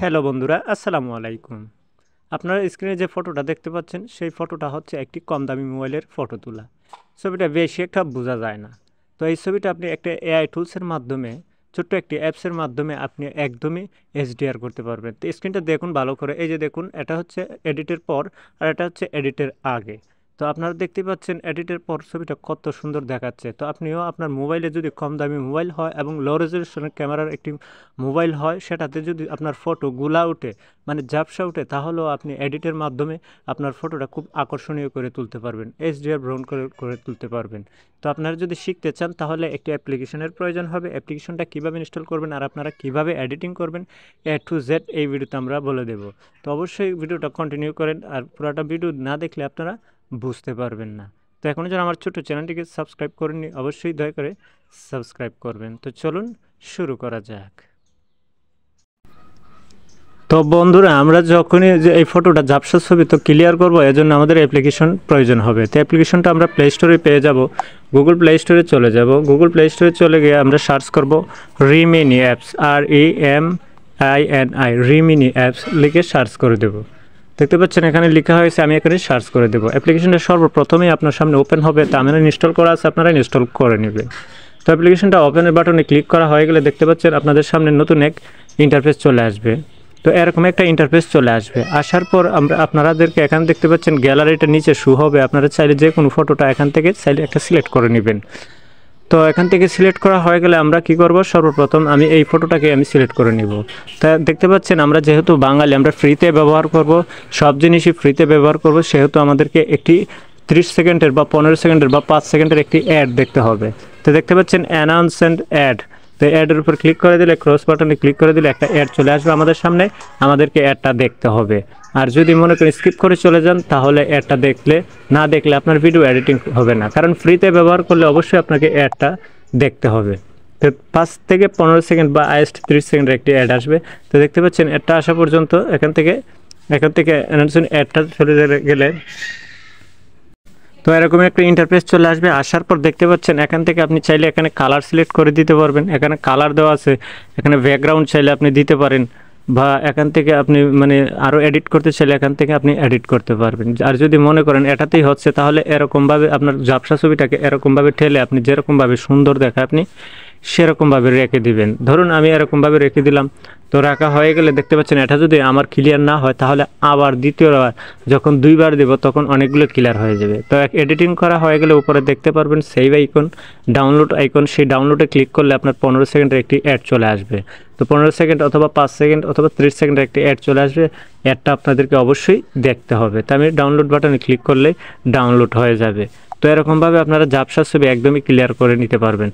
Hello বন্ধুরা, আসসালামু আলাইকুম। আপনারা স্ক্রিনে যে ফটোটা দেখতে পাচ্ছেন সেই ফটোটা হচ্ছে একটি কম দামি মোবাইলের ফটো তোলা। ছবিটা বেশি একটা বোঝা যায় না। তো এই ছবিটা আপনি একটা এআই টুলসের মাধ্যমে, ছোট্ট একটি অ্যাপসের মাধ্যমে আপনি একদমই এইচডিআর করতে পারবেন। তো স্ক্রিনটা দেখুন ভালো করে, এই যে দেখুন, এটা হচ্ছে এডিটের পর আর এটা হচ্ছে এডিটের আগে। তো আপনারা দেখতেই পাচ্ছেন এডিটের পর ছবিটা কত সুন্দর দেখাচ্ছে। তো আপনিও আপনার মোবাইলে যদি কম দামি মোবাইল হয় এবং লো রেজলিউশনের ক্যামেরার একটি মোবাইল হয়, সেটাতে যদি আপনার ফটো গুলা উঠে, মানে ঝাপসা উঠে, তাহলেও আপনি এডিটের মাধ্যমে আপনার ফটোটা খুব আকর্ষণীয় করে তুলতে পারবেন, এইচডিআর ব্রাউন করে তুলতে পারবেন। তো আপনারা যদি শিখতে চান তাহলে একটি অ্যাপ্লিকেশনের প্রয়োজন হবে। অ্যাপ্লিকেশনটা কীভাবে ইনস্টল করবেন আর আপনারা কীভাবে এডিটিং করবেন এ টু জেড এই ভিডিওতে আমরা বলে দেব। তো অবশ্যই ভিডিওটা কন্টিনিউ করেন, আর পুরোটা ভিডিও না দেখলে আপনারা বুঝতে পারবেন না। তো এখনও যারা আমার ছোটো চ্যানেলটিকে সাবস্ক্রাইব করেননি, অবশ্যই দয়া করে সাবস্ক্রাইব করবেন। তো চলুন শুরু করা যাক। তো বন্ধুরা, আমরা যখনই যে এই ফটোটা ঝাপসা ছবি তো ক্লিয়ার করবো, এজন্য আমাদের অ্যাপ্লিকেশন প্রয়োজন হবে। তো অ্যাপ্লিকেশনটা আমরা প্লে স্টোরে পেয়ে যাব। গুগল প্লে স্টোরে চলে যাব। গুগল প্লে স্টোরে চলে গিয়ে আমরা সার্চ করব Remini apps, REMINI, Remini apps লিখে সার্চ করে দেব। দেখতে পাচ্ছেন এখানে লেখা হয়েছে, আমি এখানে সার্চ করে দেবো। অ্যাপ্লিকেশনটা সর্বপ্রথমেই আপনার সামনে ওপেন হবে। তা আমার ইনস্টল করা আছে, আপনারা ইনস্টল করে নেবেন। তো অ্যাপ্লিকেশনটা ওপেনের বাটনে ক্লিক করা হয়ে গেলে দেখতে পাচ্ছেন আপনাদের সামনে নতুন এক ইন্টারফেস চলে আসবে। তো এরকম একটা ইন্টারফেস চলে আসবে। আসার পর আপনাদেরকে এখানে দেখতে পাচ্ছেন গ্যালারিটা নিচে শো হবে। আপনারা চাইলে যে কোনো ফটোটা এখান থেকে চাইলে একটা সিলেক্ট করে নেবেন। তো এখান থেকে সিলেক্ট করা হয়ে গেলে আমরা কি করব, সর্বপ্রথম আমি এই ফটোটাকে আমি সিলেক্ট করে নিব। তা দেখতে পাচ্ছেন আমরা যেহেতু বাঙালি, আমরা ফ্রিতে ব্যবহার করব, সব জিনিসই ফ্রিতে ব্যবহার করব, সেহেতু আমাদেরকে একটি 30 সেকেন্ডের বা 15 সেকেন্ডের বা 5 সেকেন্ডের একটি অ্যাড দেখতে হবে। তো দেখতে পাচ্ছেন অ্যানাউন্স অ্যান্ড অ্যাড। তো অ্যাডের উপর ক্লিক করে দিলে, ক্রস বাটনে ক্লিক করে দিলে একটা অ্যাড চলে আসবে আমাদের সামনে। আমাদেরকে অ্যাডটা দেখতে হবে। আর যদি মনে করেন স্কিপ করে চলে যান, তাহলে অ্যাডটা না দেখলে আপনার ভিডিও এডিটিং হবে না, কারণ ফ্রিতে ব্যবহার করলে অবশ্যই আপনাকে অ্যাডটা দেখতে হবে। তো 5 থেকে 15 সেকেন্ড বা হাইয়েস্ট 30 সেকেন্ডের একটি অ্যাড আসবে। তো দেখতে পাচ্ছেন অ্যাডটা আসা পর্যন্ত এখান থেকে অ্যাডটা চলে গেলে তো এরকম একটা ইন্টারফেস চলে আসবে। আসার পর দেখতে পাচ্ছেন এখান থেকে আপনি চাইলে এখানে কালার সিলেক্ট করে দিতে পারবেন। এখানে কালার দেওয়া আছে, এখানে ব্যাকগ্রাউন্ড চাইলে আপনি দিতে পারেন, বা এখান থেকে আপনি মানে আরও এডিট করতে চাইলে এখান থেকে আপনি এডিট করতে পারবেন। আর যদি মনে করেন এটাতেই হচ্ছে, তাহলে এরকমভাবে আপনার ঝাপসা ছবিটাকে এরকমভাবে ঠেলে আপনি যেরকমভাবে সুন্দর দেখায় আপনি সেরকমভাবে রেখে দিবেন। ধরুন আমি এরকমভাবে রেখে দিলাম। তো রাখা হয়ে গেলে দেখতে পাচ্ছেন এটা যদি আমার ক্লিয়ার না হয়, তাহলে আবার দ্বিতীয়বার যখন 2বার দেব তখন অনেকগুলো ক্লিয়ার হয়ে যাবে। তো এডিটিং করা হয়ে গেলে উপরে দেখতে পারবেন সেভ আইকন, ডাউনলোড আইকন। সেই ডাউনলোডে ক্লিক করলে আপনার 15 সেকেন্ডের একটি অ্যাড চলে আসবে। তো 15 সেকেন্ড অথবা 5 সেকেন্ড অথবা 30 সেকেন্ডের একটি অ্যাড চলে আসবে। অ্যাডটা আপনাদেরকে অবশ্যই দেখতে হবে। তো আমি ডাউনলোড বাটনে ক্লিক করলেই ডাউনলোড হয়ে যাবে। তো এরকমভাবে আপনারা ঝাপসা ছবি একদমই ক্লিয়ার করে নিতে পারবেন।